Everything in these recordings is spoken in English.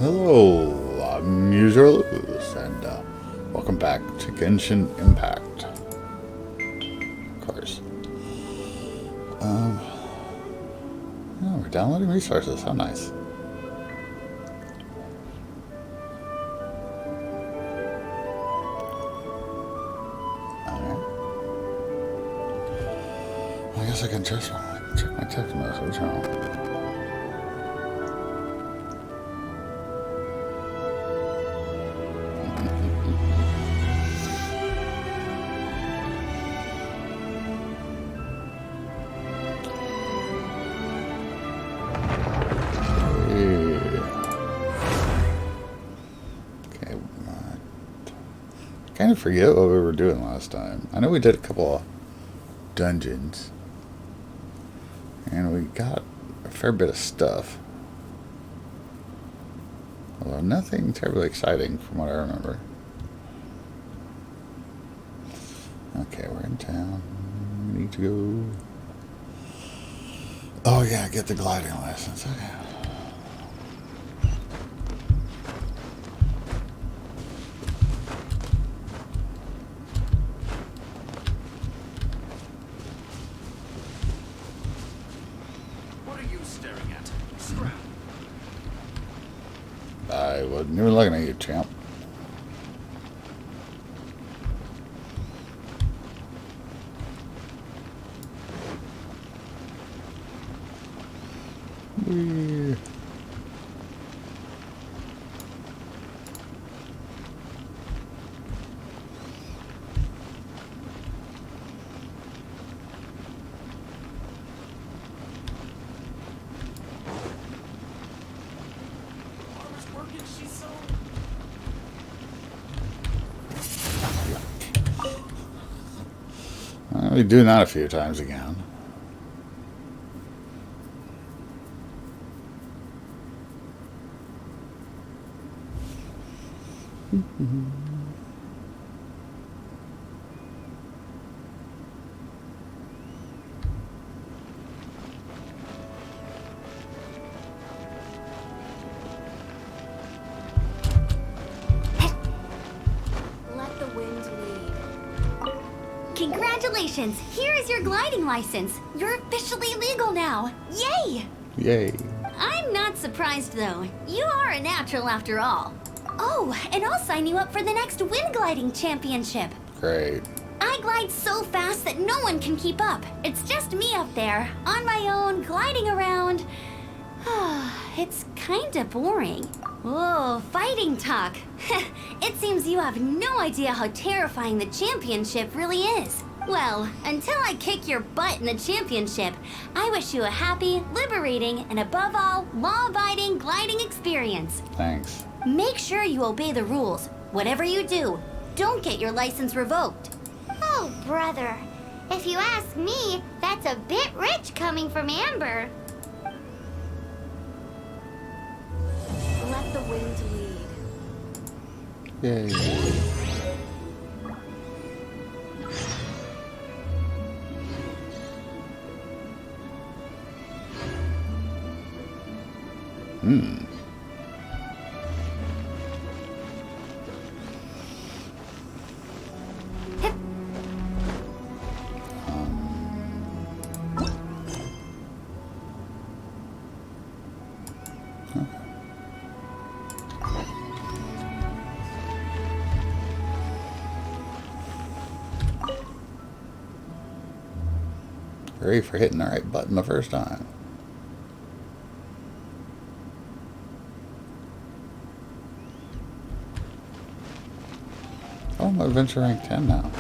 Hello, I'm User Luz, and welcome back to Genshin Impact. Of course. Oh, we're downloading resources. How nice. Alright. I guess I can check my text message, huh? Kind of forget what we were doing last time. I know we did a couple of dungeons. And we got a fair bit of stuff. Although nothing terribly exciting from what I remember. Okay, we're in town. We need to go. Oh yeah, get the gliding license. Okay. I wasn't even looking at you, champ. Whee. I'll be doing that a few times again. Let the wind lead. Congratulations! Here is your gliding license. You're officially legal now. Yay! Yay. I'm not surprised though. You are a natural after all. Oh, and I'll sign you up for the next wind gliding championship. Great. I glide so fast that no one can keep up. It's just me up there, on my own, gliding around. It's kinda boring. Whoa, fighting talk. It seems you have no idea how terrifying the championship really is. Well, until I kick your butt in the championship, I wish you a happy, liberating, and above all, law-abiding gliding experience. Thanks. Make sure you obey the rules. Whatever you do, don't get your license revoked. Oh, brother. If you ask me, that's a bit rich coming from Amber. Let the wind lead. Yay. Hooray for hitting the right button the first time. Oh, I'm adventure rank 10 now.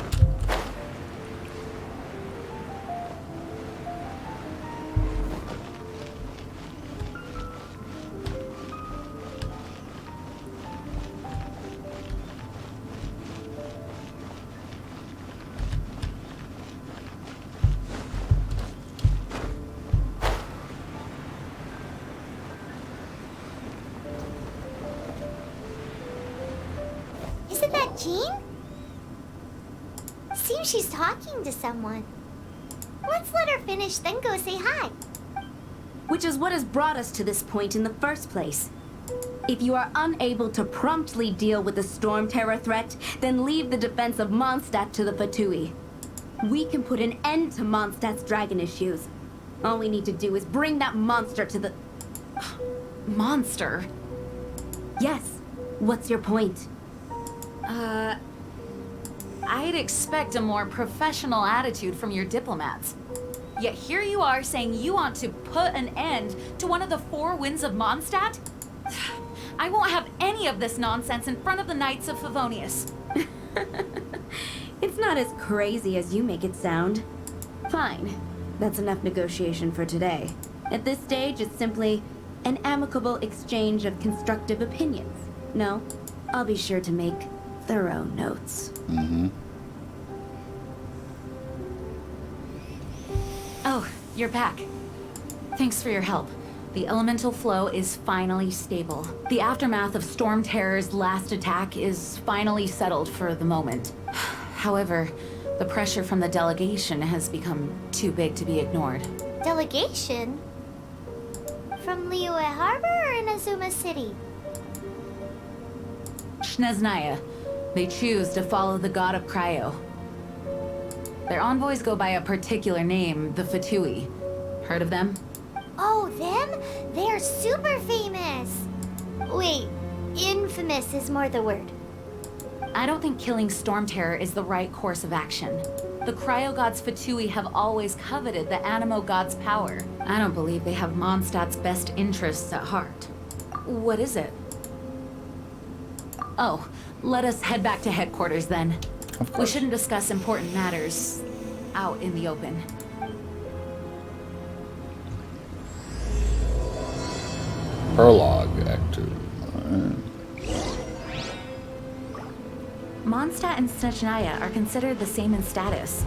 Isn't that Jean? Seems she's talking to someone. Let's let her finish, then go say hi. Which is what has brought us to this point in the first place. If you are unable to promptly deal with the Storm Terror threat, then leave the defense of Mondstadt to the Fatui. We can put an end to Mondstadt's dragon issues. All we need to do is bring that monster to the... Monster? Yes. What's your point? I'd expect a more professional attitude from your diplomats. Yet here you are saying you want to put an end to one of the four winds of Mondstadt? I won't have any of this nonsense in front of the Knights of Favonius. It's not as crazy as you make it sound. Fine. That's enough negotiation for today. At this stage, it's simply an amicable exchange of constructive opinions. No, I'll be sure to make thorough notes. Oh, you're back. Thanks for your help. The elemental flow is finally stable. The aftermath of Storm Terror's last attack is finally settled for the moment. However, the pressure from the delegation has become too big to be ignored. Delegation? From Liyue Harbor or Inazuma City? Snezhnaya. They choose to follow the god of Cryo. Their envoys go by a particular name, the Fatui. Heard of them? Oh, them? They're super famous. Wait, infamous is more the word. I don't think killing Storm Terror is the right course of action. The Cryo God's Fatui have always coveted the Animo God's power. I don't believe they have Mondstadt's best interests at heart. What is it? Oh, let us head back to headquarters then. Of course. We shouldn't discuss important matters out in the open. Prologue, Act 2. Mondstadt and Snezhnaya are considered the same in status.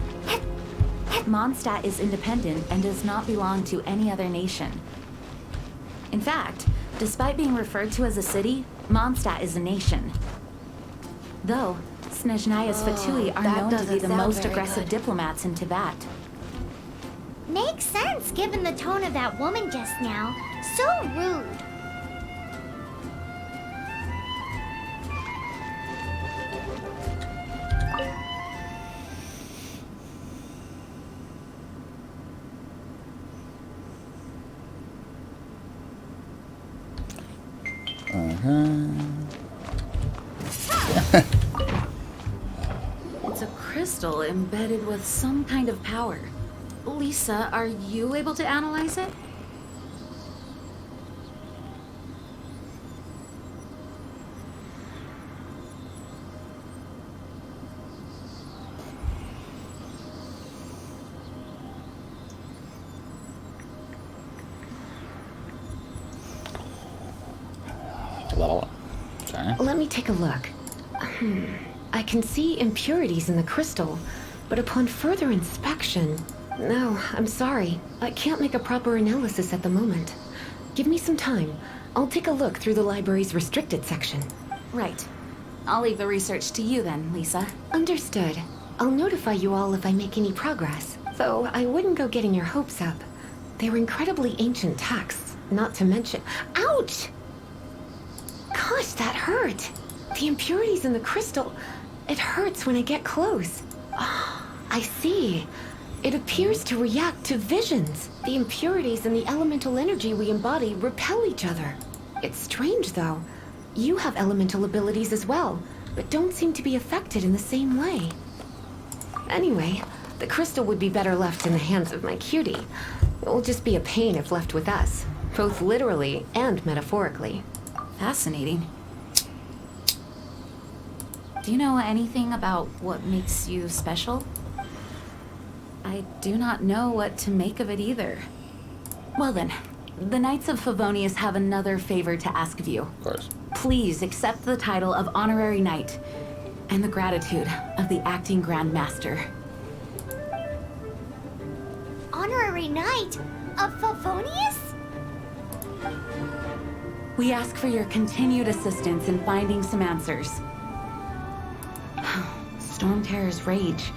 Mondstadt is independent and does not belong to any other nation. In fact, despite being referred to as a city, Mondstadt is a nation. Though, Snezhnaya's Fatui are that known to be doesn't the sound most very aggressive good. diplomats in Teyvat. Makes sense given the tone of that woman just now. So rude. It's a crystal embedded with some kind of power. Lisa, are you able to analyze it? Sorry. Let me take a look. I can see impurities in the crystal, but upon further inspection... No, I'm sorry. I can't make a proper analysis at the moment. Give me some time. I'll take a look through the library's restricted section. Right. I'll leave the research to you then, Lisa. Understood. I'll notify you all if I make any progress. Though I wouldn't go getting your hopes up. They were incredibly ancient texts, not to mention... Ouch! Gosh, that hurt. The impurities in the crystal... It hurts when I get close. Oh, I see. It appears to react to visions. The impurities and the elemental energy we embody repel each other. It's strange, though. You have elemental abilities as well, but don't seem to be affected in the same way. Anyway, the crystal would be better left in the hands of my cutie. It will just be a pain if left with us, both literally and metaphorically. Fascinating. Do you know anything about what makes you special? I do not know what to make of it either. Well then, the Knights of Favonius have another favor to ask of you. Of course. Please accept the title of Honorary Knight and the gratitude of the Acting Grand Master. Honorary Knight of Favonius? We ask for your continued assistance in finding some answers. Storm Terror's rage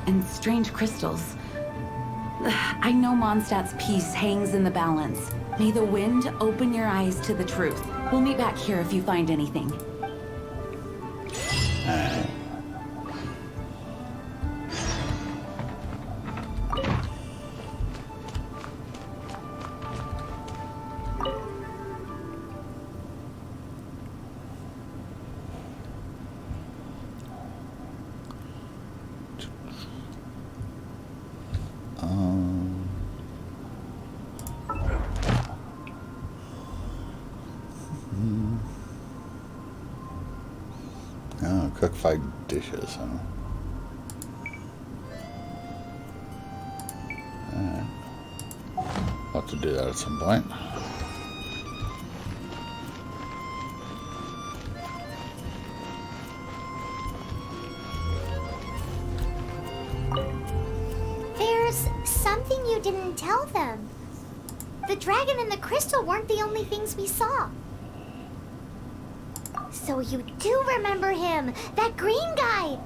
and strange crystals. I know Mondstadt's peace hangs in the balance. May the wind open your eyes to the truth. We'll meet back here if you find anything. Oh, cook 5 dishes, huh? Alright. I'll have to do that at some point. There's something you didn't tell them. The dragon and the crystal weren't the only things we saw. So you do remember him, that green guy.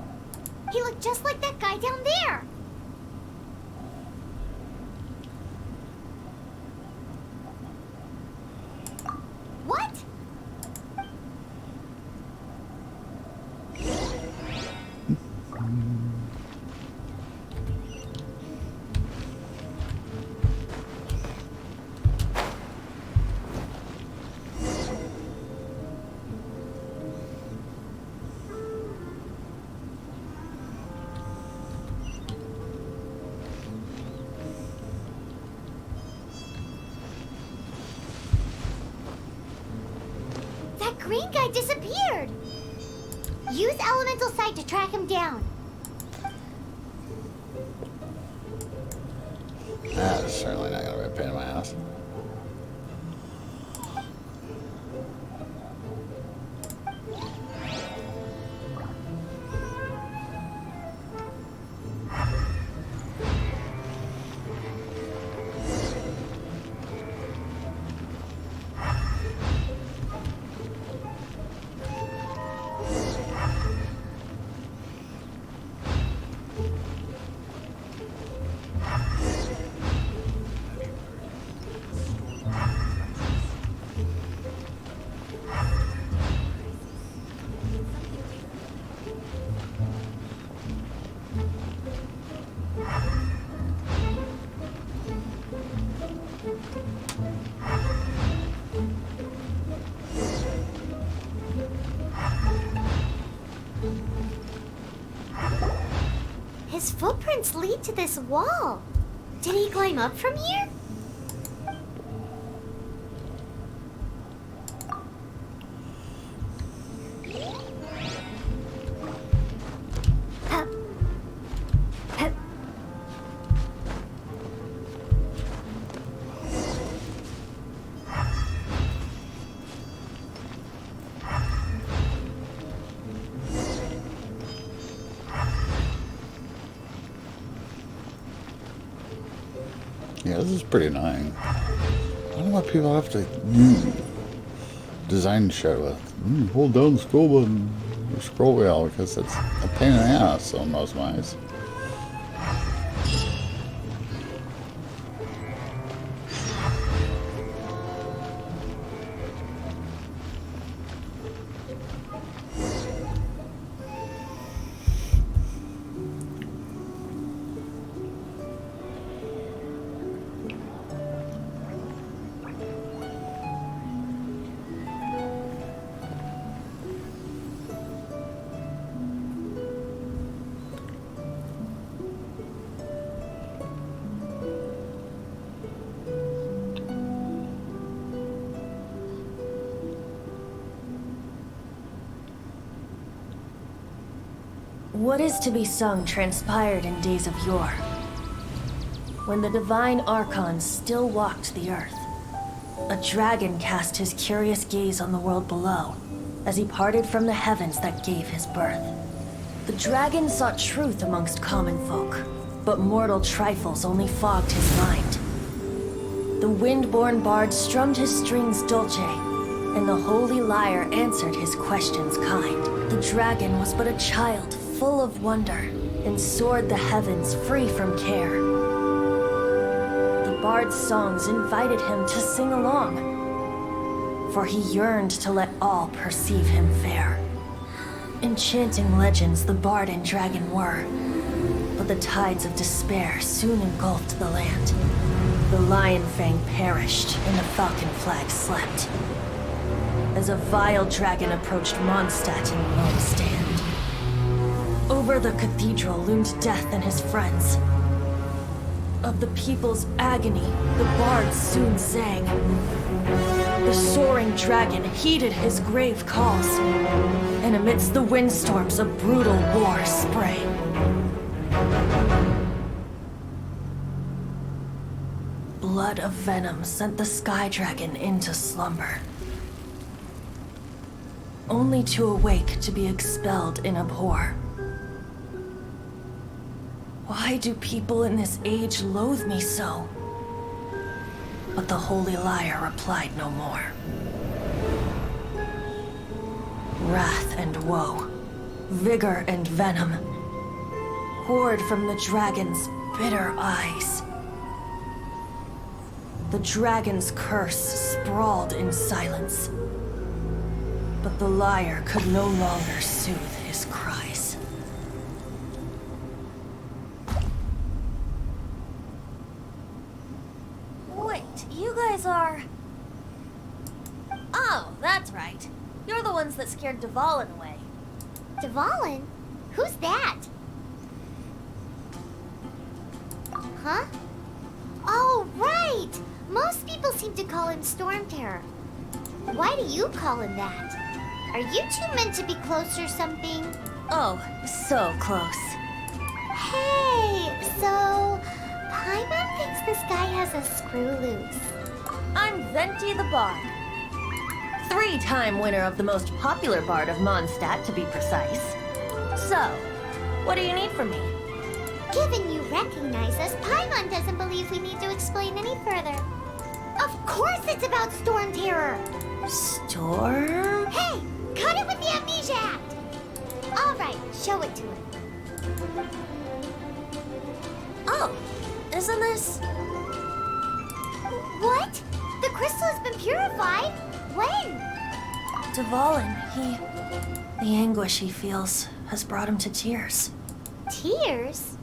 He looked just like that guy down there. What? That green guy disappeared. Use elemental sight to track him down. That's certainly not going to be a pain in my ass. His footprints lead to this wall. Did he climb up from here? Yeah, this is pretty annoying. I don't know why people have to design shit with hold down the scroll button or scroll wheel, because it's a pain in the ass on most mice. What is to be sung transpired in days of yore, when the divine archons still walked the earth. A dragon cast his curious gaze on the world below, as he parted from the heavens that gave his birth. The dragon sought truth amongst common folk, but mortal trifles only fogged his mind. The wind-born bard strummed his strings dolce, and the Holy Lyre answered his questions kind. The dragon was but a child, full of wonder, and soared the heavens free from care. bard's songs invited him to sing along, for he yearned to let all perceive him fair. Enchanting legends the bard and dragon were, but the tides of despair soon engulfed the land. The Lion Fang perished, and the Falcon Flag slept, as a vile dragon approached Mondstadt in lone stand. Over the cathedral loomed death and his friends. Of the people's agony, the bard soon sang. The soaring dragon heeded his grave calls, and amidst the windstorms a brutal war sprang. Blood of venom sent the sky dragon into slumber, only to awake to be expelled in abhor. Why do people in this age loathe me so? But the Holy Lyre replied no more. Wrath and woe, vigor and venom, poured from the dragon's bitter eyes. The dragon's curse sprawled in silence, but the lyre could no longer soothe his cries. Wait, you guys are... Oh, that's right. You're the ones that scared Dvalin away. Dvalin? Who's that? Huh? Oh, right! Most people seem to call him Storm Terror. Why do you call him that? Are you two meant to be close or something? Oh, so close. Hey, so Paimon thinks this guy has a screw loose. I'm Venti the Bard. 3-time winner of the most popular bard of Mondstadt, to be precise. So, what do you need from me? Given you recognize us, Paimon doesn't believe we need to explain any further. Of course it's about Storm Terror! Storm? Hey, cut it with the Amnesia Act! Alright, show it to him. Oh, isn't this... What? The crystal has been purified? When? Dvalin, the anguish he feels has brought him to tears. Tears?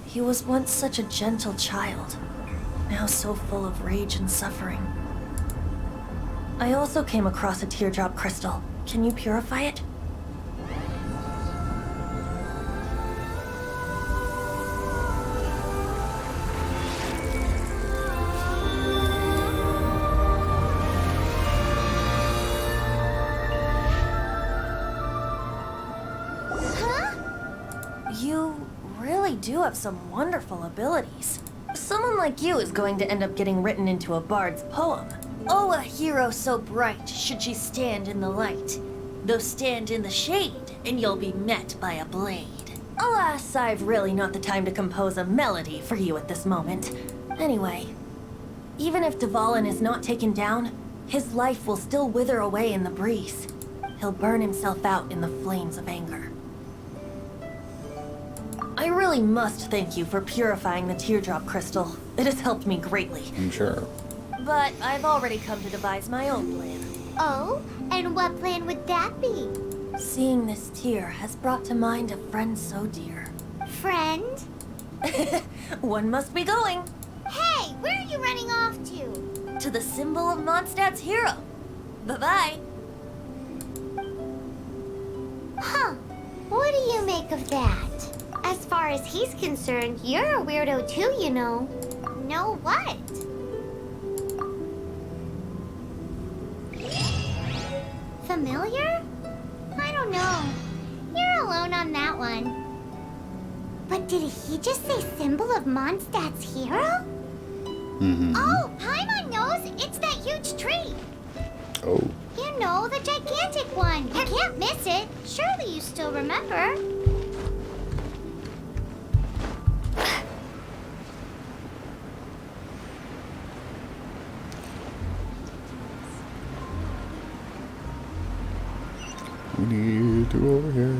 He was once such a gentle child, now so full of rage and suffering. I also came across a teardrop crystal. Can you purify it? You really do have some wonderful abilities. Someone like you is going to end up getting written into a bard's poem. Oh, a hero so bright should she stand in the light. Though stand in the shade, and you'll be met by a blade. Alas, I've really not the time to compose a melody for you at this moment. Anyway, even if Dvalin is not taken down, his life will still wither away in the breeze. He'll burn himself out in the flames of anger. I really must thank you for purifying the teardrop crystal. It has helped me greatly. I'm sure. But I've already come to devise my own plan. Oh, and what plan would that be? Seeing this tear has brought to mind a friend so dear. Friend? One must be going. Hey, where are you running off to? To the symbol of Mondstadt's hero. Bye-bye. Huh. What do you make of that? As far as he's concerned, you're a weirdo too, you know. Know what? Familiar? I don't know. You're alone on that one. But did he just say symbol of Mondstadt's hero? Mm-hmm. Oh, Paimon knows! It's that huge tree! Oh. You know, the gigantic one. You can't miss it. Surely you still remember. We need to go over here.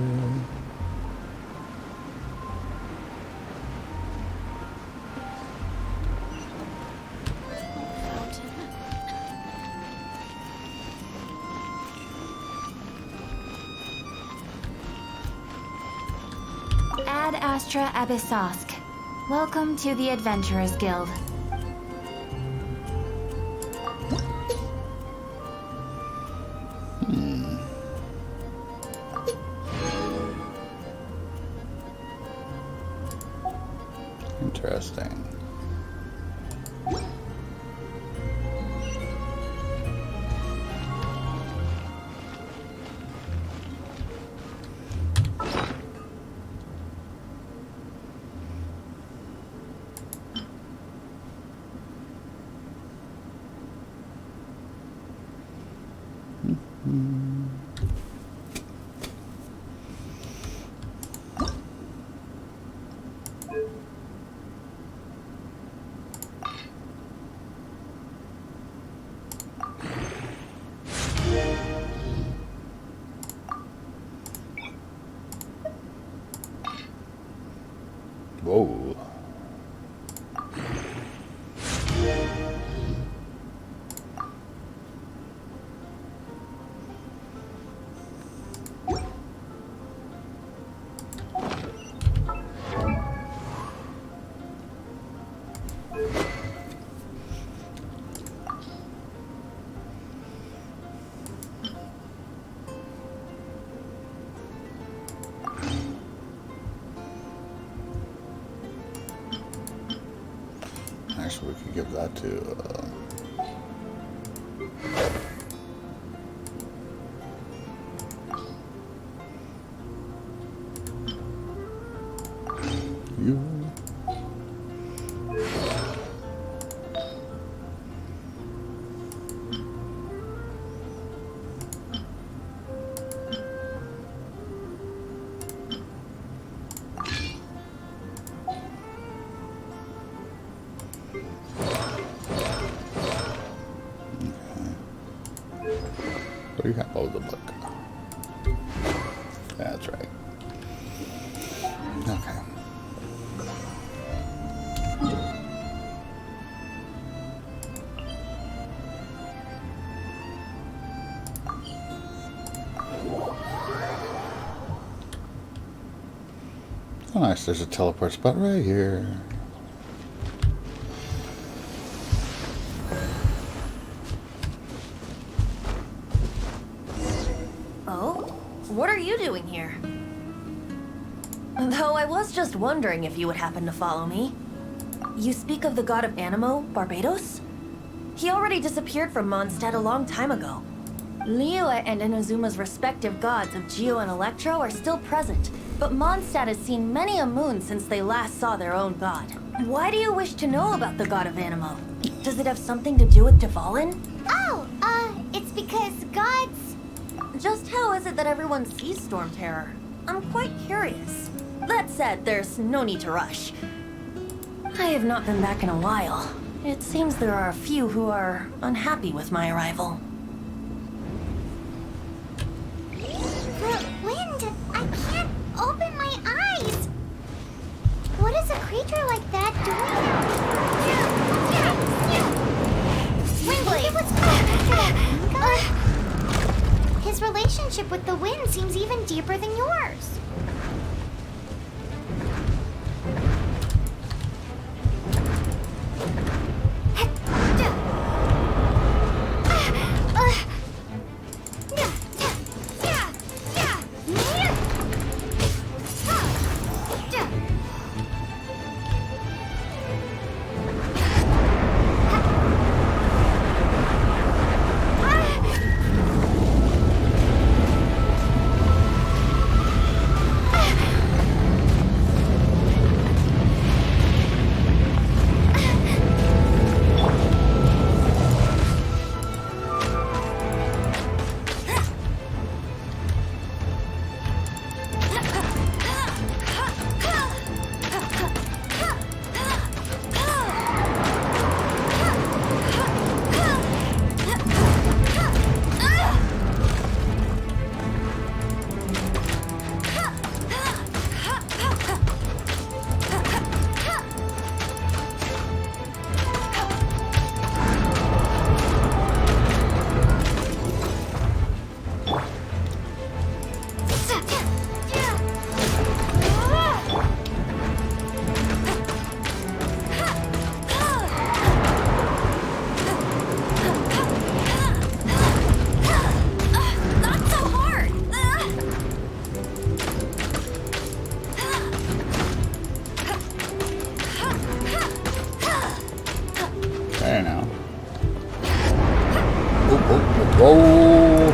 Astra Abyssosk. Welcome to the Adventurers Guild. Interesting. Whoa. Actually, we could give that to, you. What do you have? Oh, the book. That's right. Okay. Oh, nice. There's a teleport spot right here. What are you doing here? Though I was just wondering if you would happen to follow me. You speak of the god of Animo, Barbados? He already disappeared from Mondstadt a long time ago. Liyue and Inazuma's respective gods of Geo and Electro are still present, but Mondstadt has seen many a moon since they last saw their own god. Why do you wish to know about the god of Animo? Does it have something to do with Dvalin? Oh, it's because gods... Just how is it that everyone sees Storm Terror? I'm quite curious. That said, there's no need to rush. I have not been back in a while. It seems there are a few who are unhappy with my arrival. The wind! I can't open my eyes! What is a creature like that doing? Windblade! His relationship with the wind seems even deeper than yours. Whoa.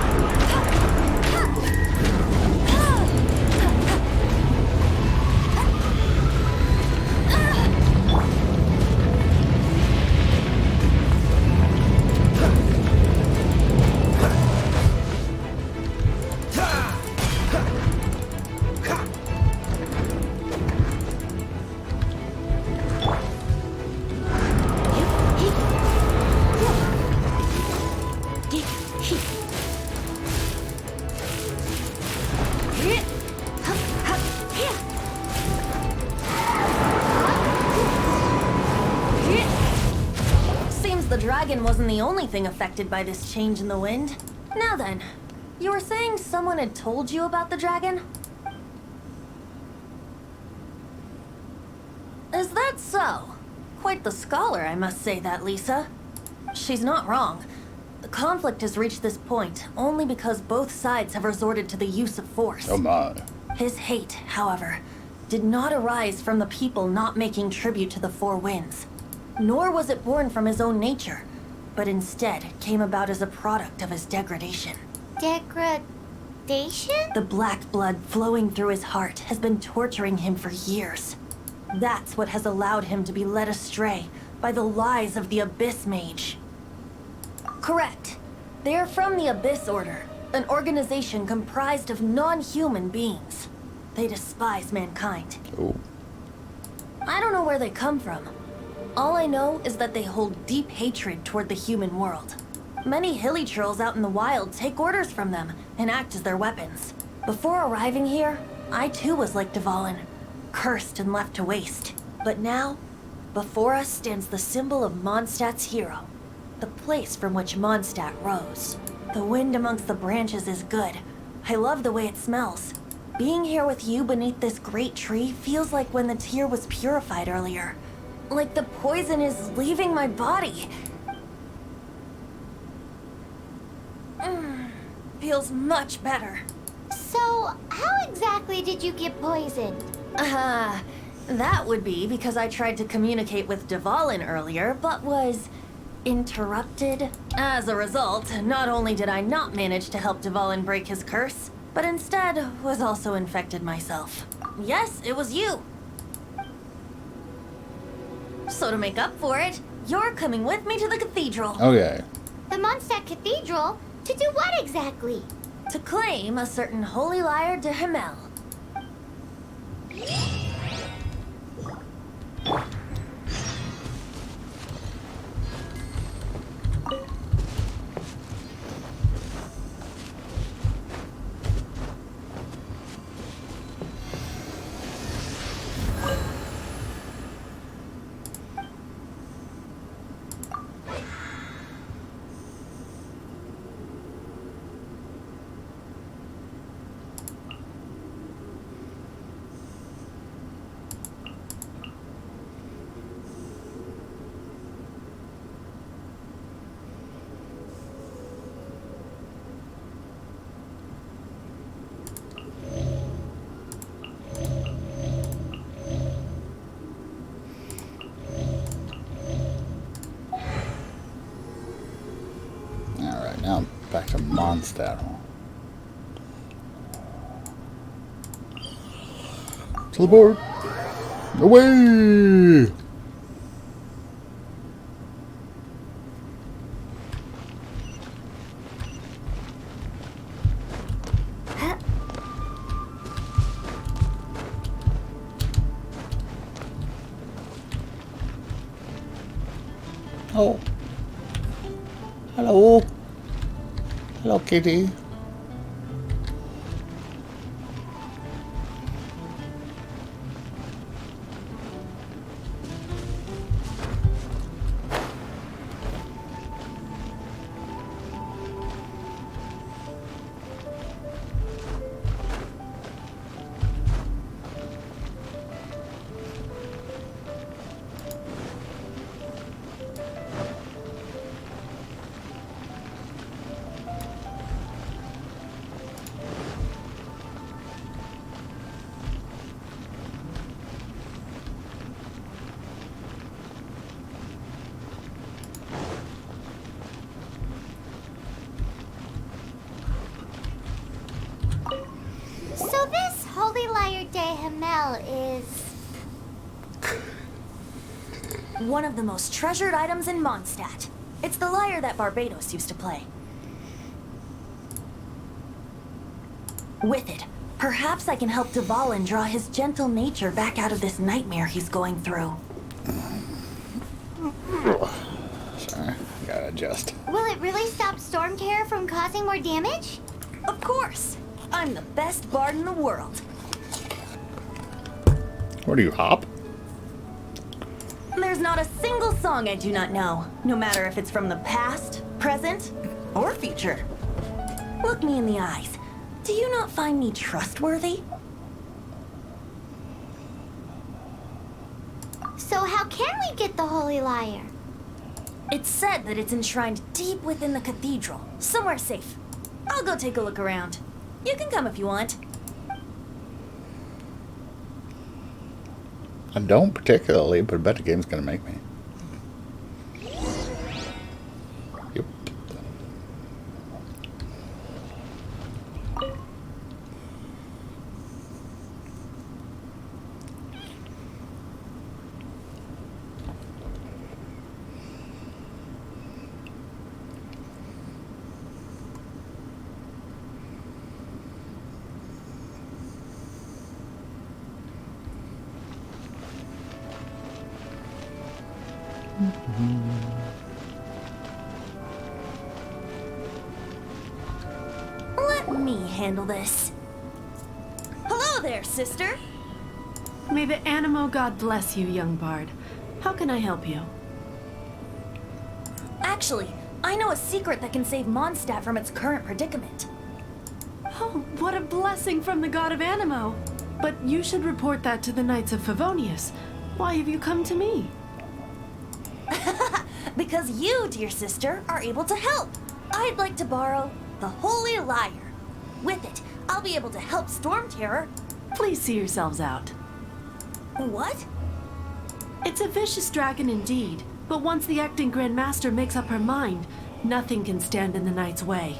Seems the dragon wasn't the only thing affected by this change in the wind. Now then, you were saying someone had told you about the dragon? Is that so? Quite the scholar, I must say that, Lisa. She's not wrong. The conflict has reached this point only because both sides have resorted to the use of force. Oh my. His hate, however, did not arise from the people not making tribute to the Four Winds. Nor was it born from his own nature, but instead came about as a product of his degradation. Degradation? The black blood flowing through his heart has been torturing him for years. That's what has allowed him to be led astray by the lies of the Abyss Mage. Correct. They are from the Abyss Order, an organization comprised of non-human beings. They despise mankind. Oh. I don't know where they come from. All I know is that they hold deep hatred toward the human world. Many hilly trolls out in the wild take orders from them and act as their weapons. Before arriving here, I too was like Dvalin, cursed and left to waste. But now, before us stands the symbol of Mondstadt's hero, the place from which Mondstadt rose. The wind amongst the branches is good. I love the way it smells. Being here with you beneath this great tree feels like when the tear was purified earlier. Like the poison is leaving my body. Feels much better. So, how exactly did you get poisoned? That would be because I tried to communicate with Dvalin earlier, but was interrupted. As a result, not only did I not manage to help Dvalin break his curse, but instead was also infected myself. Yes, it was you. So to make up for it, you're coming with me to the cathedral. Okay. The Mondstadt Cathedral? To do what exactly? To claim a certain Holy Lyre de Himmel. Alright, now I'm back to Mondstadt. To the board! Away! Oh. Hello. Hello, kitty. Hamel is... One of the most treasured items in Mondstadt. It's the lyre that Barbados used to play. With it, perhaps I can help Dvalin draw his gentle nature back out of this nightmare he's going through. Sorry, gotta adjust. Will it really stop Storm Terror from causing more damage? Of course! I'm the best bard in the world. What do you, hop? There's not a single song I do not know, no matter if it's from the past, present, or future. Look me in the eyes. Do you not find me trustworthy? So how can we get the Holy Lyre? It's said that it's enshrined deep within the cathedral, somewhere safe. I'll go take a look around. You can come if you want. I don't particularly, but I bet the game's gonna make me. Yep. Let me handle this. Hello there, sister. May the Animo God bless you, young bard. How can I help you? Actually, I know a secret that can save Mondstadt from its current predicament. Oh, what a blessing from the god of Animo! But you should report that to the Knights of Favonius. Why have you come to me? Because you, dear sister, are able to help. I'd like to borrow the Holy Lyre. With it, I'll be able to help Storm Terror. Please see yourselves out. What? It's a vicious dragon indeed, but once the acting Grand Master makes up her mind, nothing can stand in the Knight's way.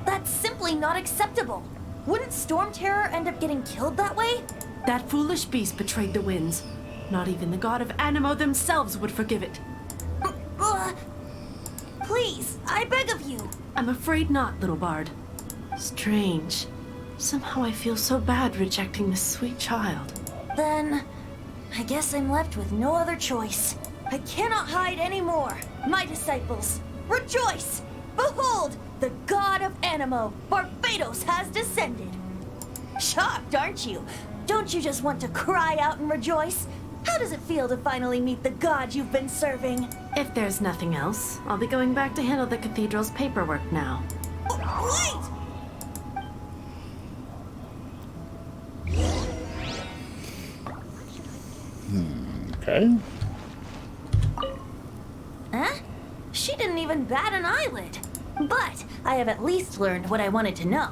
That's simply not acceptable. Wouldn't Storm Terror end up getting killed that way? That foolish beast betrayed the winds. Not even the god of Animo themselves would forgive it. Please, I beg of you. I'm afraid not, little bard. Strange. Somehow I feel so bad rejecting this sweet child. Then, I guess I'm left with no other choice. I cannot hide anymore. My disciples, rejoice! Behold, the god of Animo, Barbados, has descended. Shocked, aren't you? Don't you just want to cry out and rejoice? How does it feel to finally meet the god you've been serving? If there's nothing else, I'll be going back to handle the cathedral's paperwork now. Wait! Okay. Huh? She didn't even bat an eyelid. But I have at least learned what I wanted to know.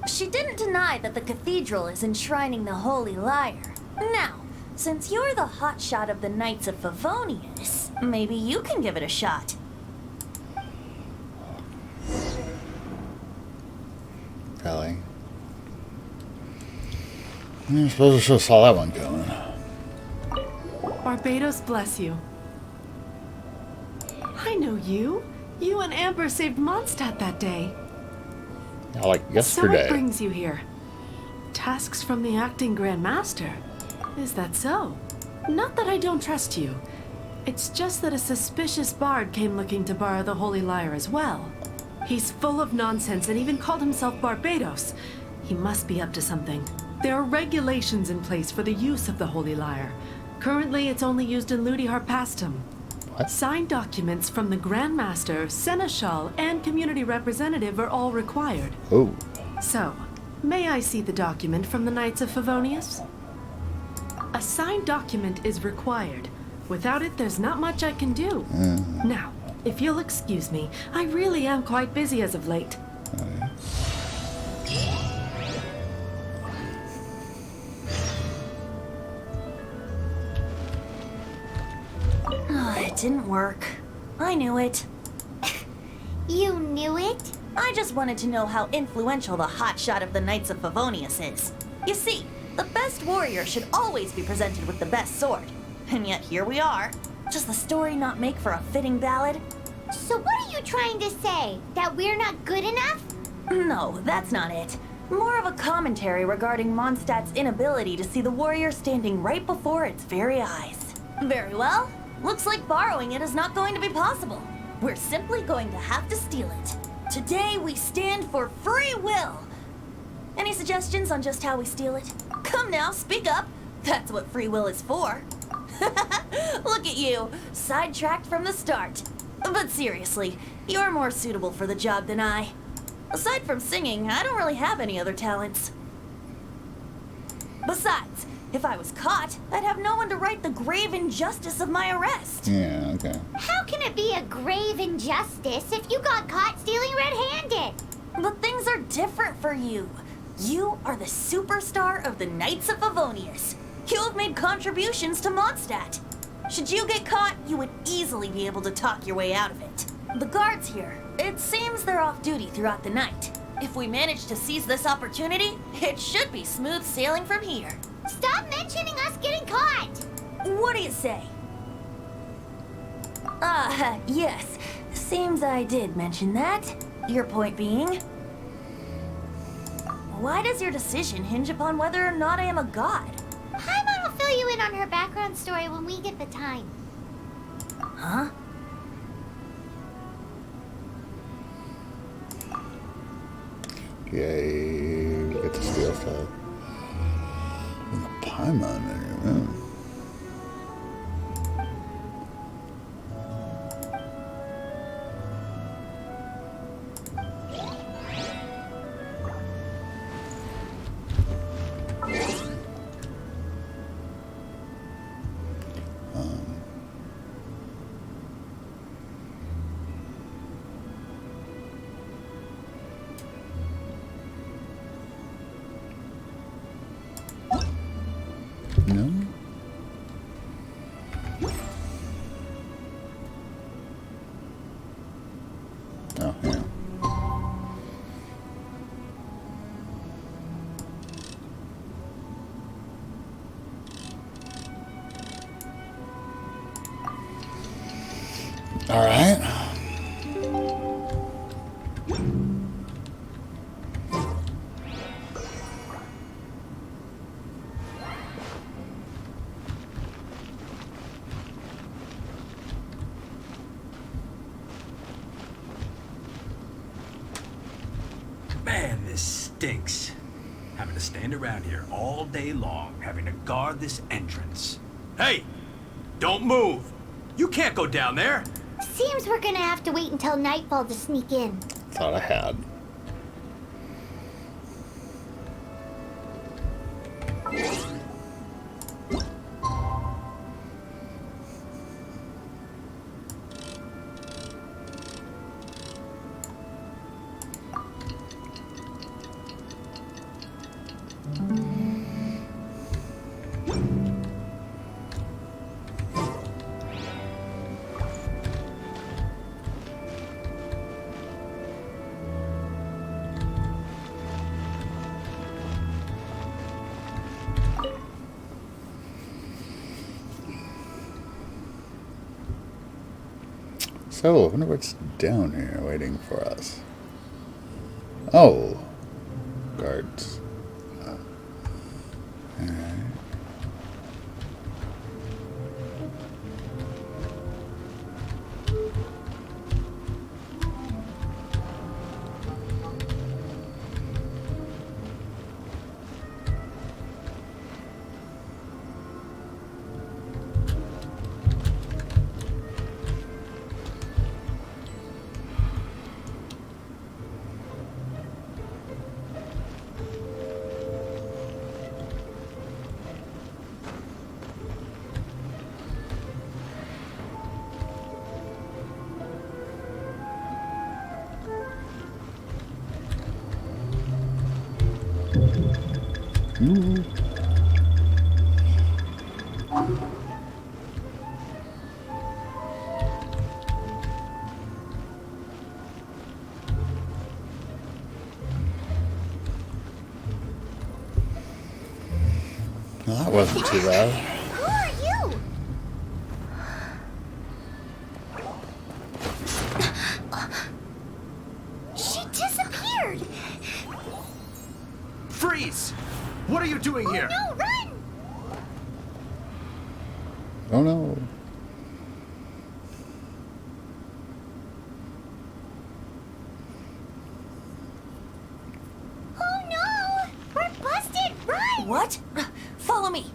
She didn't deny that the cathedral is enshrining the Holy Lyre. Now, since you're the hotshot of the Knights of Favonius, maybe you can give it a shot. Ellie. I suppose I should have saw that one coming. Barbados bless you. I know you. You and Amber saved Mondstadt that day. Yeah, like So yesterday. what brings you here? Tasks from the acting Grand Master. Is that so? Not that I don't trust you. It's just that a suspicious bard came looking to borrow the Holy Lyre as well. He's full of nonsense and even called himself Barbados. He must be up to something. There are regulations in place for the use of the Holy Lyre. Currently, it's only used in Ludi Harpastum. What? Signed documents from the Grand Master, Seneschal, and Community Representative are all required. Oh. So, may I see the document from the Knights of Favonius? A signed document is required. Without it, there's not much I can do. Now, if you'll excuse me, I really am quite busy as of late. It didn't work. I knew it. You knew it? I just wanted to know how influential the hotshot of the Knights of Favonius is. You see, The best warrior should always be presented with the best sword. And yet here we are. Does the story not make for a fitting ballad? So what are you trying to say? That we're not good enough? No, that's not it. More of a commentary regarding Mondstadt's inability to see the warrior standing right before its very eyes. Very well. Looks like borrowing it is not going to be possible. We're simply going to have to steal it. Today we stand for free will. Any suggestions on just how we steal it? Come now, speak up. That's what free will is for. Look at you, sidetracked from the start. But seriously, you're more suitable for the job than I. Aside from singing, I don't really have any other talents. Besides, if I was caught, I'd have no one to right the grave injustice of my arrest. Yeah, okay. How can it be a grave injustice if you got caught stealing red-handed? But things are different for you. You are the superstar of the Knights of Favonius. You have made contributions to Mondstadt. Should you get caught, you would easily be able to talk your way out of it. The guards here, it seems they're off duty throughout the night. If we manage to seize this opportunity, it should be smooth sailing from here. Stop mentioning us getting caught! What do you say? Yes. Seems I did mention that. Your point being? Why does your decision hinge upon whether or not I am a god? Paimon will fill you in on her background story when we get the time. Huh? Yay, we get to steal stuff. And the Paimon in your room. No? Oh, yeah. All right. Man, this stinks. Having to stand around here all day long, having to guard this entrance. Hey! Don't move! You can't go down there! Seems we're gonna have to wait until nightfall to sneak in. Thought I had. So, I wonder what's down here waiting for us. Oh, guards. Alright. Well, that wasn't too bad. Who are you? She disappeared. Freeze! What are you doing here? No, run! Oh no. Oh no! We're busted! Run! What? Follow me.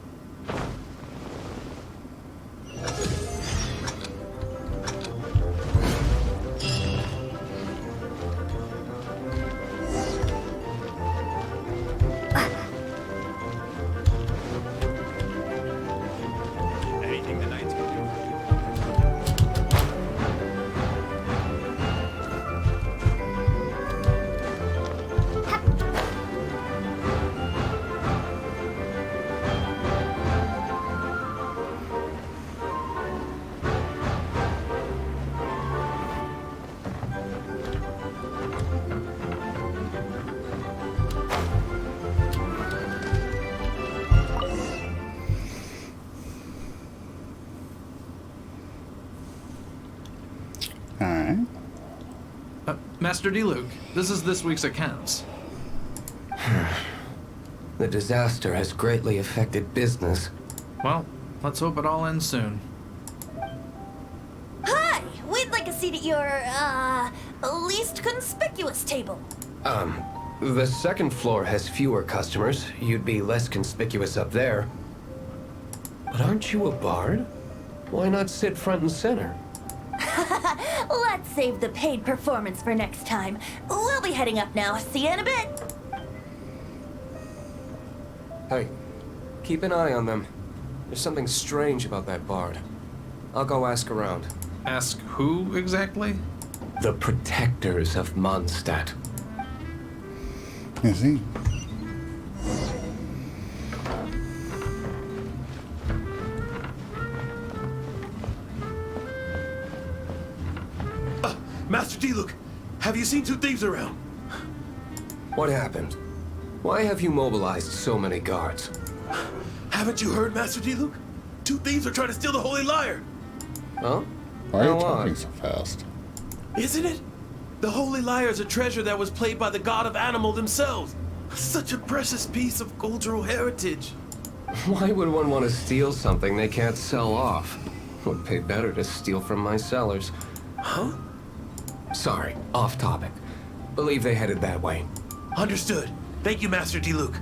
Anything the knights can do. Alright. Master D-Luke, this is this week's accounts. The disaster has greatly affected business. Well, let's hope it all ends soon. Hi! We'd like a seat at your, least conspicuous table. The second floor has fewer customers. You'd be less conspicuous up there. But aren't you a bard? Why not sit front and center? Let's save the paid performance for next time. We'll be heading up now. See you in a bit. Hey, keep an eye on them. There's something strange about that bard. I'll go ask around. Ask who exactly? The protectors of Mondstadt. Is he? Master D-Luke, have you seen two thieves around? What happened? Why have you mobilized so many guards? Haven't you heard, Master D-Luke? Two thieves are trying to steal the Holy Lyre. Huh? Why are you How talking odd. so fast? Isn't it? The Holy Lyre is a treasure that was played by the god of animal themselves. Such a precious piece of cultural heritage. Why would one want to steal something they can't sell off? Would pay better to steal from my sellers. Huh? Sorry, off topic. Believe they headed that way. Understood. Thank you, Master D-Luke.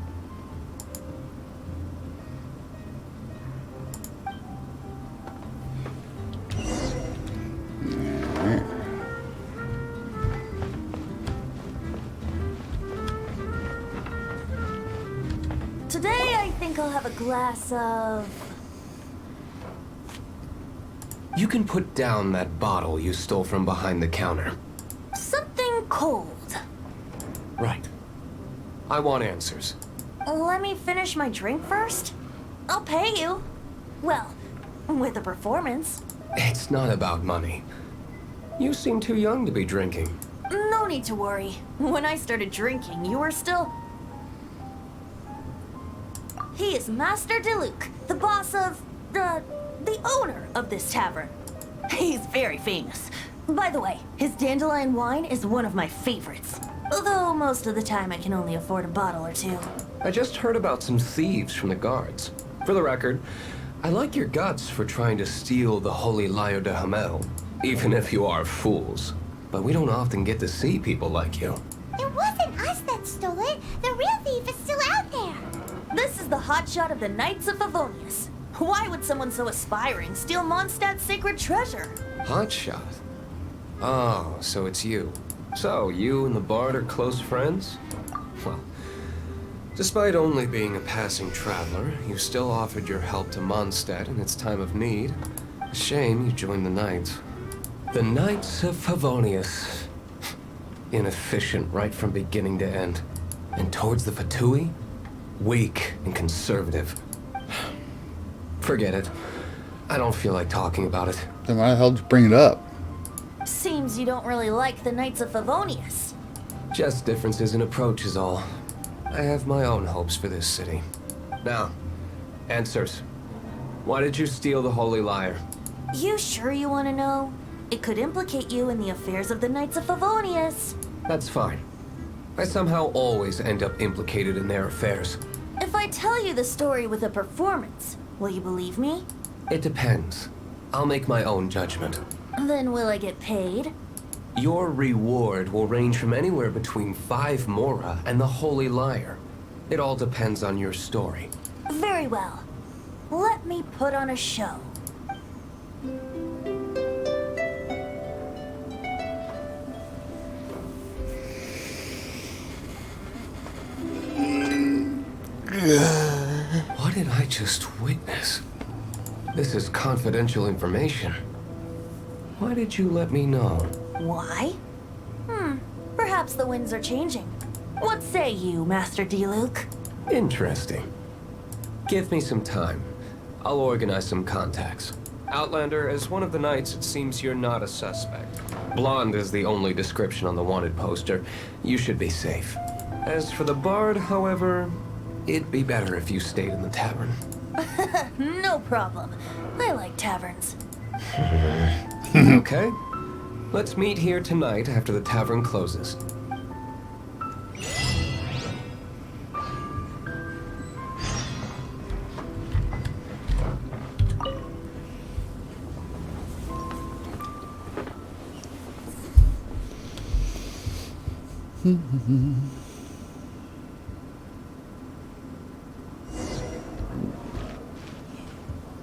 Today, I think I'll have a glass of... You can put down that bottle you stole from behind the counter. something cold. Right. I want answers. Let me finish my drink first. I'll pay you. Well, with a performance. It's not about money. You seem too young to be drinking. No need to worry. When I started drinking, you were still... He is Master D-Luke, the boss of... the owner of this tavern. He's very famous. By the way, his dandelion wine is one of my favorites. Although most of the time I can only afford a bottle or two. I just heard about some thieves from the guards. For the record, I like your guts for trying to steal the Holy Lyre de Hamel, even if you are fools. But we don't often get to see people like you. It wasn't us that stole it. The real thief is still out there. This is the hotshot of the Knights of Favonius. Why would someone so aspiring steal Mondstadt's sacred treasure? Hotshot? Oh, so it's you. So, you and the bard are close friends? Well, despite only being a passing traveler, you still offered your help to Mondstadt in its time of need. A shame you joined the Knights. The Knights of Favonius. Inefficient right from beginning to end. And towards the Fatui? Weak and conservative. Forget it. I don't feel like talking about it. Then why the hell did you bring it up? Seems you don't really like the Knights of Favonius. Just differences in approach is all. I have my own hopes for this city. Now, Answers. Why did you steal the Holy Lyre? You sure you want to know? It could implicate you in the affairs of the Knights of Favonius. That's fine. I somehow always end up implicated in their affairs. If I tell you the story with a performance, will you believe me? It depends. I'll make my own judgment. Then will I get paid? Your reward will range from anywhere between 5 Mora and the Holy Lyre. It all depends on your story. Very well. Let me put on a show. What did I just witness? This is confidential information. Why did you let me know? Why? Perhaps the winds are changing. What say you, Master Diluc? Interesting. Give me some time. I'll organize some contacts. Outlander, as one of the knights, it seems you're not a suspect. Blonde is the only description on the wanted poster. You should be safe. As for the bard, however, it'd be better if you stayed in the tavern. No problem. I like taverns. Okay. Let's meet here tonight after the tavern closes.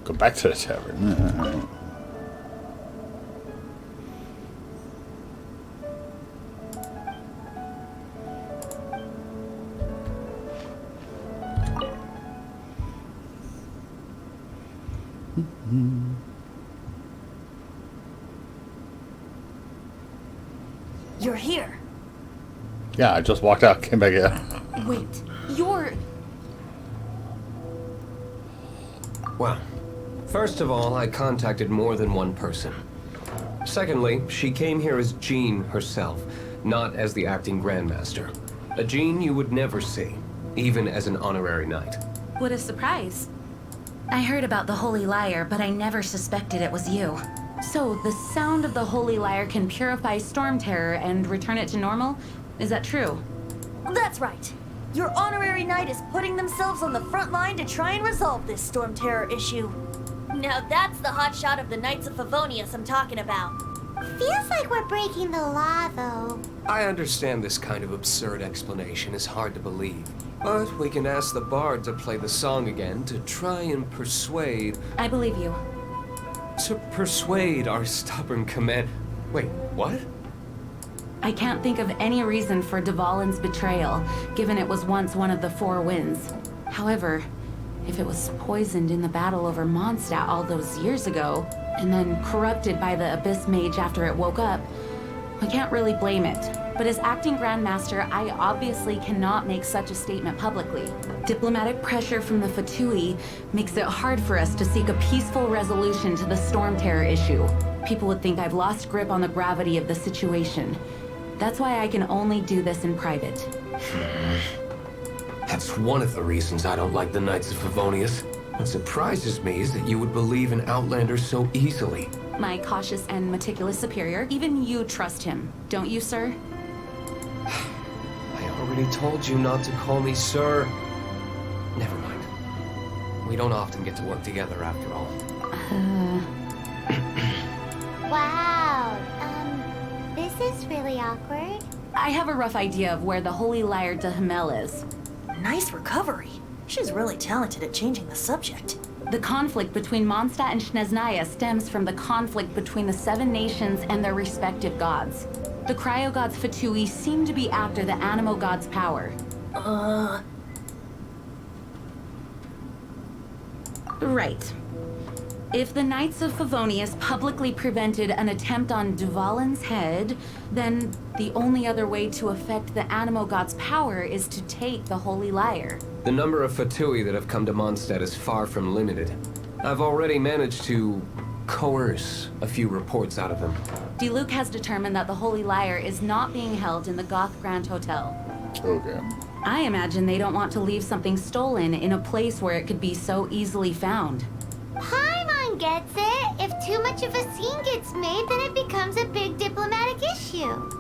Go back to the tavern. You're here. Yeah, I just walked out, came back in. Wait, you're... Well, first of all, I contacted more than one person. Secondly, she came here as Jean herself, not as the acting Grandmaster. A Jean you would never see, even as an honorary knight. What a surprise. I heard about the Holy Lyre, but I never suspected it was you. So, the sound of the Holy Lyre can purify Storm Terror and return it to normal? Is that true? That's right. Your honorary knight is putting themselves on the front line to try and resolve this Storm Terror issue. Now that's the hotshot of the Knights of Favonius I'm talking about. Feels like we're breaking the law, though. I understand this kind of absurd explanation is hard to believe, but we can ask the bard to play the song again to try and persuade... I believe you. To persuade our stubborn command... Wait, what? I can't think of any reason for Dvalin's betrayal, given it was once one of the Four Winds. However, if it was poisoned in the battle over Mondstadt all those years ago, and then corrupted by the Abyss Mage after it woke up, I can't really blame it. But as acting Grandmaster, I obviously cannot make such a statement publicly. Diplomatic pressure from the Fatui makes it hard for us to seek a peaceful resolution to the Storm Terror issue. People would think I've lost grip on the gravity of the situation. That's why I can only do this in private. That's one of the reasons I don't like the Knights of Favonius. What surprises me is that you would believe in Outlanders so easily. My cautious and meticulous superior, even you trust him, don't you, sir? I already told you not to call me sir. Never mind. We don't often get to work together after all. Wow, this is really awkward. I have a rough idea of where the Holy Lyre de Himmel is. Nice recovery. She's really talented at changing the subject. The conflict between Mondstadt and Snezhnaya stems from the conflict between the Seven Nations and their respective gods. The Cryo Gods Fatui seem to be after the Animo God's power. Right. If the Knights of Favonius publicly prevented an attempt on Dvalin's head, then the only other way to affect the Animo God's power is to take the Holy Lyre. The number of Fatui that have come to Mondstadt is far from limited. I've already managed to coerce a few reports out of them. Diluc has determined that the Holy Lyre is not being held in the Goth Grand Hotel. Okay. I imagine they don't want to leave something stolen in a place where it could be so easily found. Paimon gets it. If too much of a scene gets made, then it becomes a big diplomatic issue.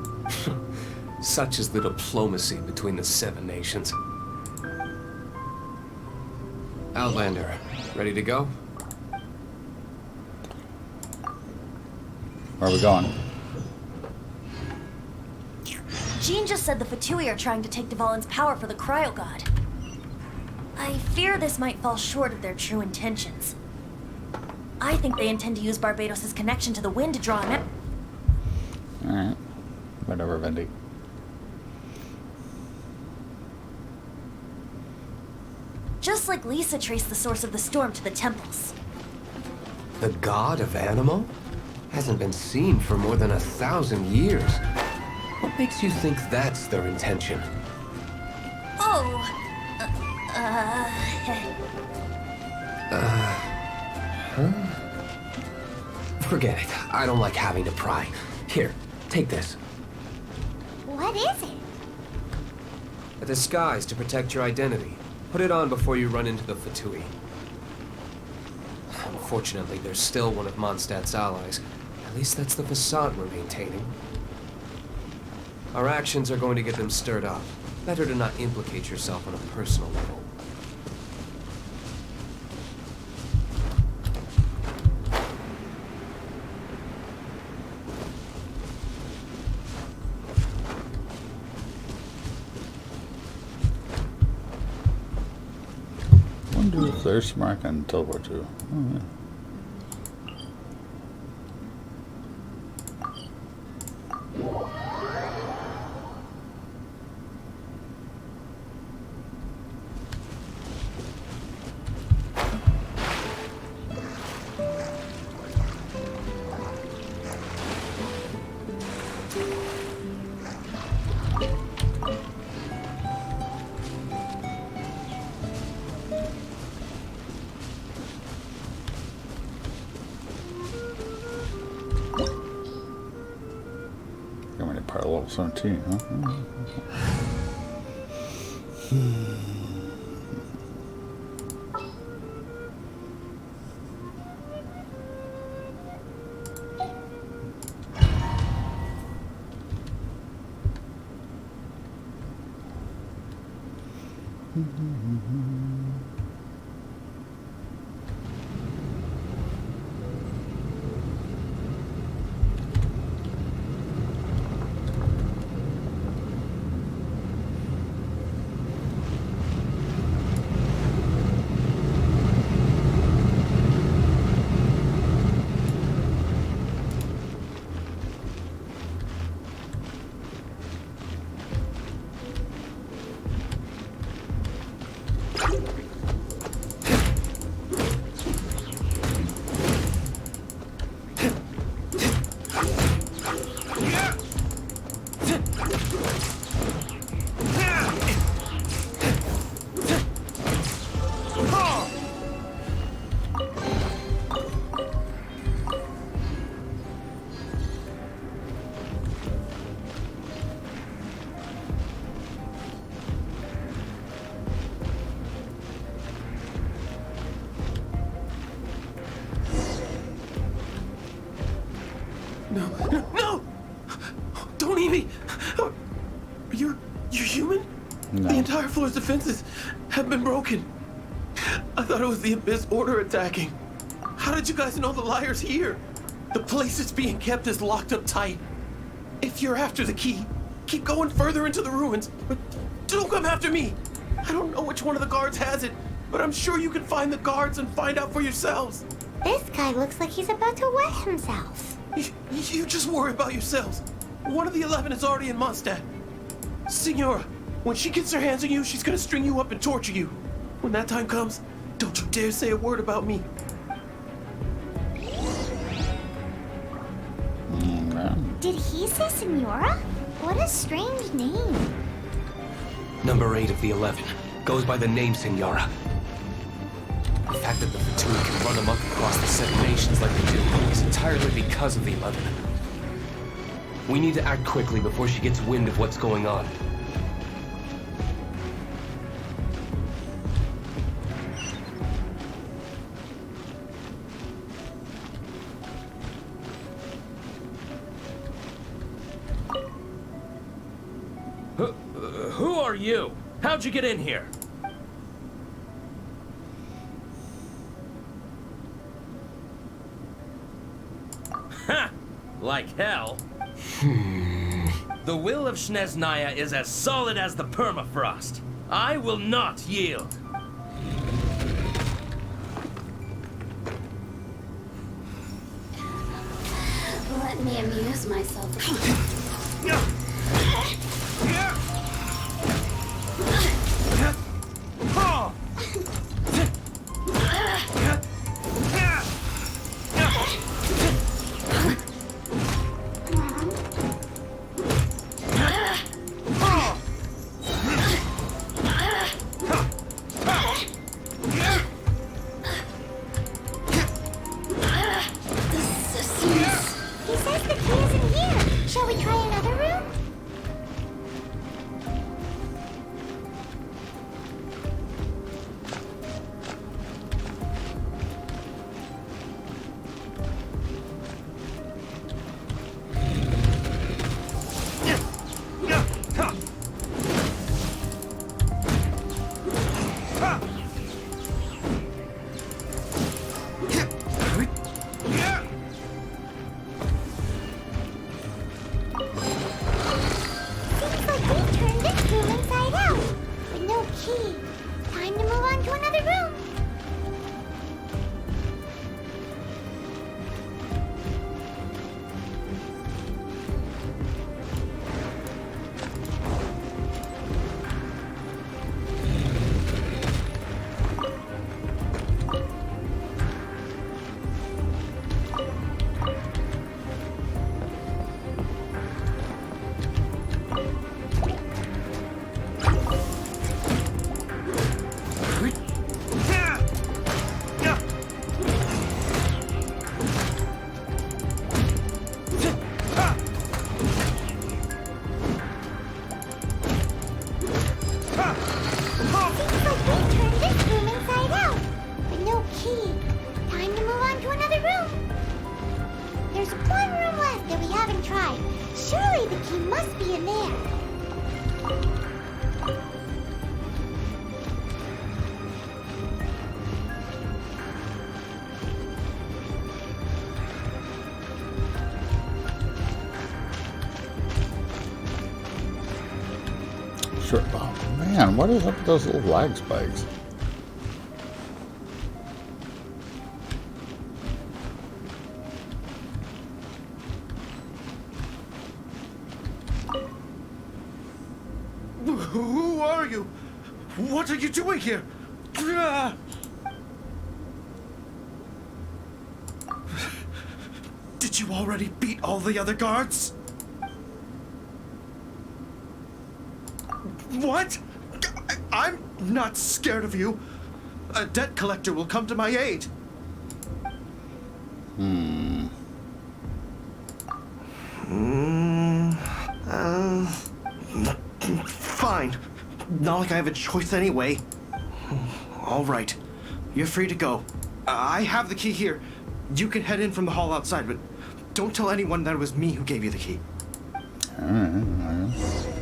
Such is the diplomacy between the 7 nations. Outlander, ready to go? Where are we going? Jean just said the Fatui are trying to take Dvalin's power for the Cryo God. I fear this might fall short of their true intentions. I think they intend to use Barbados' connection to the wind to draw him out. Alright. Whatever, Vendy. Just like Lisa traced the source of the storm to the temples. The god of Animo? Hasn't been seen for more than 1,000 years. What makes you think that's their intention? Oh. Forget it. I don't like having to pry. Here, take this. What is it? A disguise to protect your identity. Put it on before you run into the Fatui. Unfortunately, there's still one of Mondstadt's allies. At least that's the facade we're maintaining. Our actions are going to get them stirred up. Better to not implicate yourself on a personal level. Wonder if there's somewhere I can teleport to. Oh, yeah. Got me to part of level 17, huh? No! Don't eat me! You're human? No. The entire floor's defenses have been broken. I thought it was the Abyss Order attacking. How did you guys know the Lyre's here? The place it's being kept is locked up tight. If you're after the key, keep going further into the ruins. But don't come after me. I don't know which one of the guards has it, but I'm sure you can find the guards and find out for yourselves. This guy looks like he's about to wet himself. You just worry about yourselves. One of the 11 is already in Mondstadt. Signora, when she gets her hands on you, she's gonna string you up and torture you. When that time comes, don't you dare say a word about me. Did he say Senora? What a strange name. Number 8 of the 11 goes by the name Senora. The fact that the Fatui can run amok across the 7 nations like they do is entirely because of the 11. We need to act quickly before she gets wind of what's going on. Who are you? How'd you get in here? Ha! Like hell. The will of Snezhnaya is as solid as the permafrost. I will not yield. Let me amuse myself. He says the key isn't here. Shall we try another room? Seems like we turned this room inside out. With no key. Time to move on to another room. Seems like we turned this room inside out. With no key. Time to move on to another room. There's one room left that we haven't tried. Surely the key must be in there. Sure. Oh man, what is up with those little lag spikes? Who are you? What are you doing here? Did you already beat all the other guards? What? I'm not scared of you. A debt collector will come to my aid. Fine. Not like I have a choice anyway. All right. You're free to go. I have the key here. You can head in from the hall outside, but don't tell anyone that it was me who gave you the key. Alright.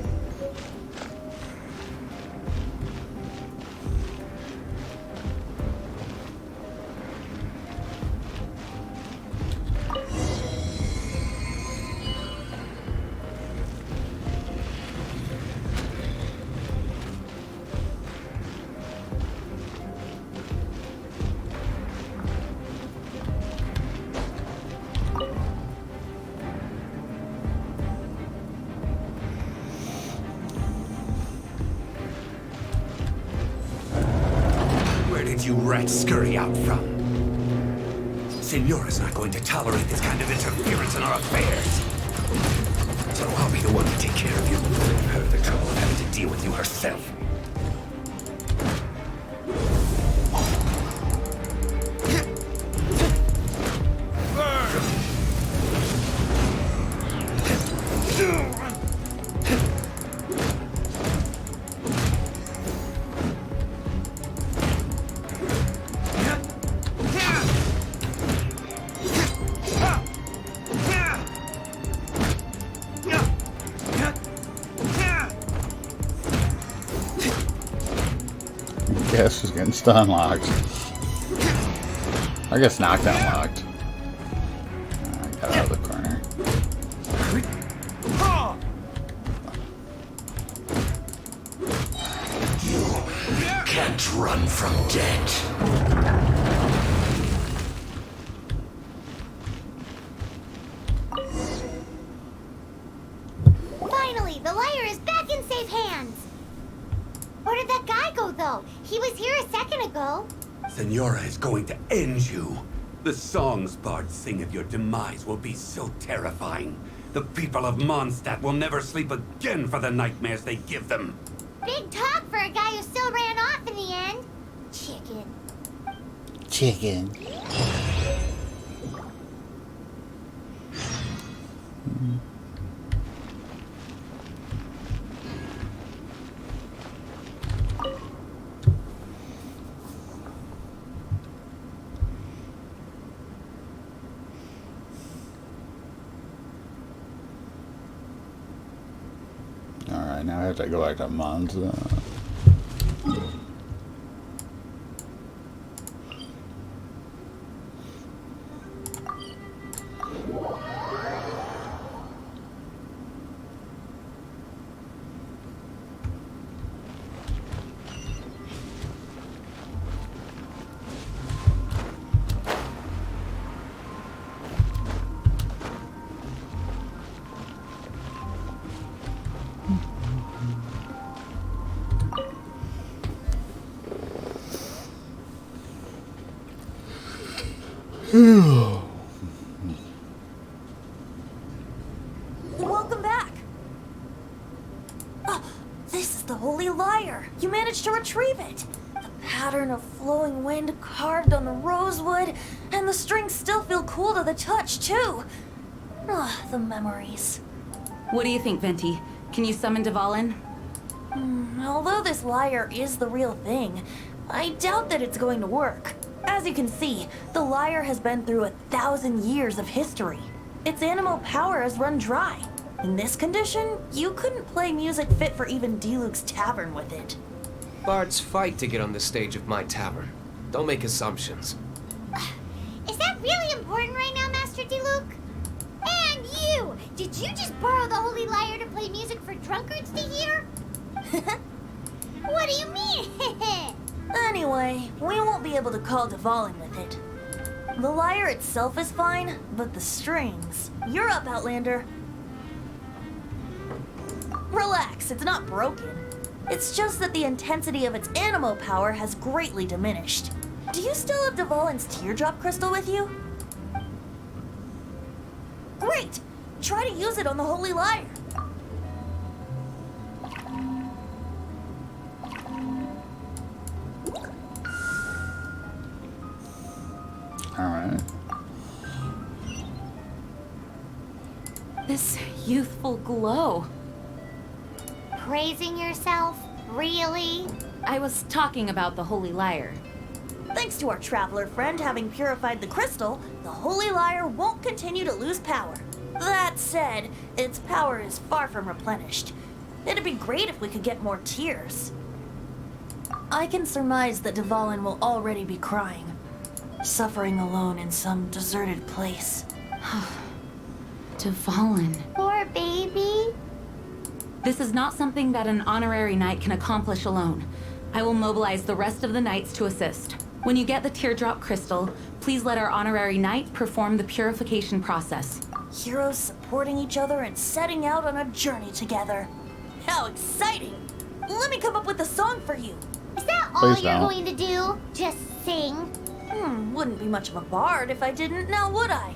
Where did you rats scurry out from? Signora's not going to tolerate this kind of interference in our affairs. So I'll be the one to take care of you. Her the trouble of having to deal with you herself. Guess who's getting stun locked? I guess knockdown locked. I got out of the corner. You can't run from death. Finally, the lyre is back in safe hands. Where did that guy go, though? He was here a second ago. Senora is going to end you. The songs bards sing of your demise will be so terrifying. The people of Mondstadt will never sleep again for the nightmares they give them. Big talk for a guy who still ran off in the end. Chicken. Chicken. Alright, now I have to go back to Monza. Welcome back. Oh, this is the Holy Lyre. You managed to retrieve it. The pattern of flowing wind carved on the rosewood, and the strings still feel cool to the touch, too. Ah, the memories. What do you think, Venti? Can you summon Dvalin? Although this lyre is the real thing, I doubt that it's going to work. As you can see, the lyre has been through 1,000 years of history. Its animal power has run dry. In this condition, you couldn't play music fit for even Diluc's tavern with it. Bards fight to get on the stage of my tavern. Don't make assumptions. Is that really important right now, Master Diluc? And you! Did you just borrow the Holy Lyre to play music for drunkards to hear? What do you mean? Anyway, we won't be able to call Dvalin with it. The lyre itself is fine, but the strings... You're up, Outlander. Relax, it's not broken. It's just that the intensity of its animal power has greatly diminished. Do you still have Dvalin's teardrop crystal with you? Great! Try to use it on the Holy Lyre. Alright. This youthful glow. Praising yourself? Really? I was talking about the Holy Lyre. Thanks to our traveler friend having purified the crystal, the Holy Lyre won't continue to lose power. That said, its power is far from replenished. It'd be great if we could get more tears. I can surmise that Dvalin will already be crying, suffering alone in some deserted place. Dvalin. Poor baby. This is not something that an honorary knight can accomplish alone. I will mobilize the rest of the knights to assist. When you get the teardrop crystal, please let our honorary knight perform the purification process. Heroes supporting each other and setting out on a journey together. How exciting! Let me come up with a song for you. Is that all Please you're don't. going to do? Just sing? Wouldn't be much of a bard if I didn't, now would I?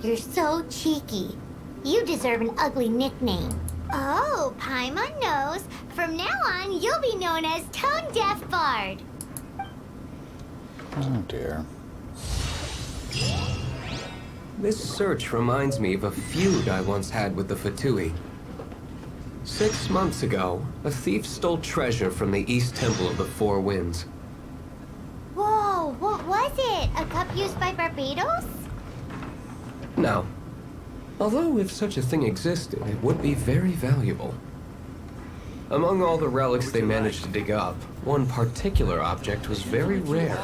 You're so cheeky. You deserve an ugly nickname. Oh, Paimon knows. From now on, you'll be known as Tone Deaf Bard. Oh dear. This search reminds me of a feud I once had with the Fatui. 6 months ago, a thief stole treasure from the East Temple of the Four Winds. Whoa, what was it? A cup used by Barbados? No. Although if such a thing existed, it would be very valuable. Among all the relics they managed to dig up, one particular object was very rare.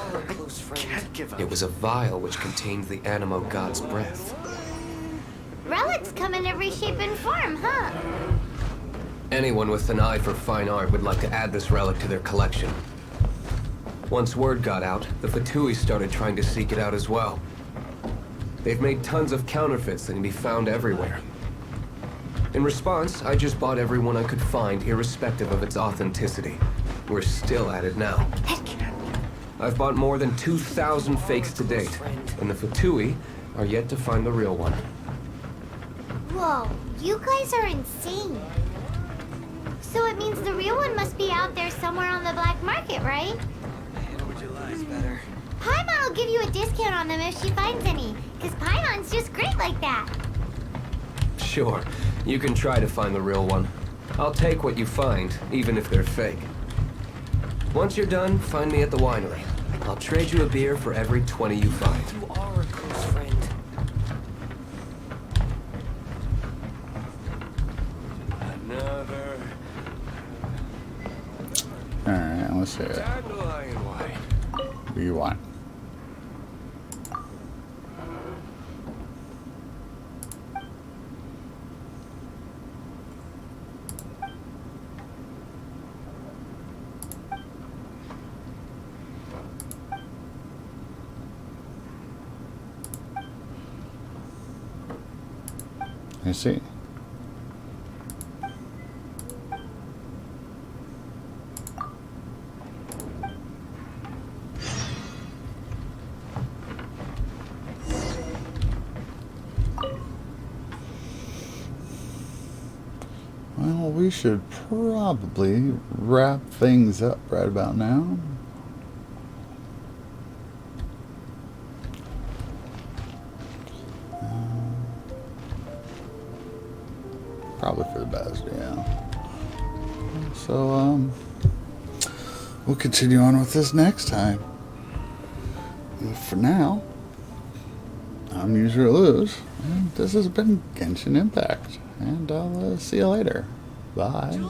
It was a vial which contained the Animo god's breath. Relics come in every shape and form, huh? Anyone with an eye for fine art would like to add this relic to their collection. Once word got out, the Fatui started trying to seek it out as well. They've made tons of counterfeits that can be found everywhere. In response, I just bought every one I could find, irrespective of its authenticity. We're still at it now. I've bought more than 2,000 fakes to date, and the Fatui are yet to find the real one. Whoa, you guys are insane. So it means the real one must be out there somewhere on the black market, right? Paimon will give you a discount on them if she finds any, because Paimon's just great like that. Sure, you can try to find the real one. I'll take what you find, even if they're fake. Once you're done, find me at the winery. I'll trade you a beer for every 20 you find. You are a close friend. Another Alright, let's see it. dandelion white. What do you want? I see. Well, we should probably wrap things up right about now. Probably for the best, yeah. So, we'll continue on with this next time. For now, I'm User Lose, and this has been Genshin Impact, and I'll see you later. Bye.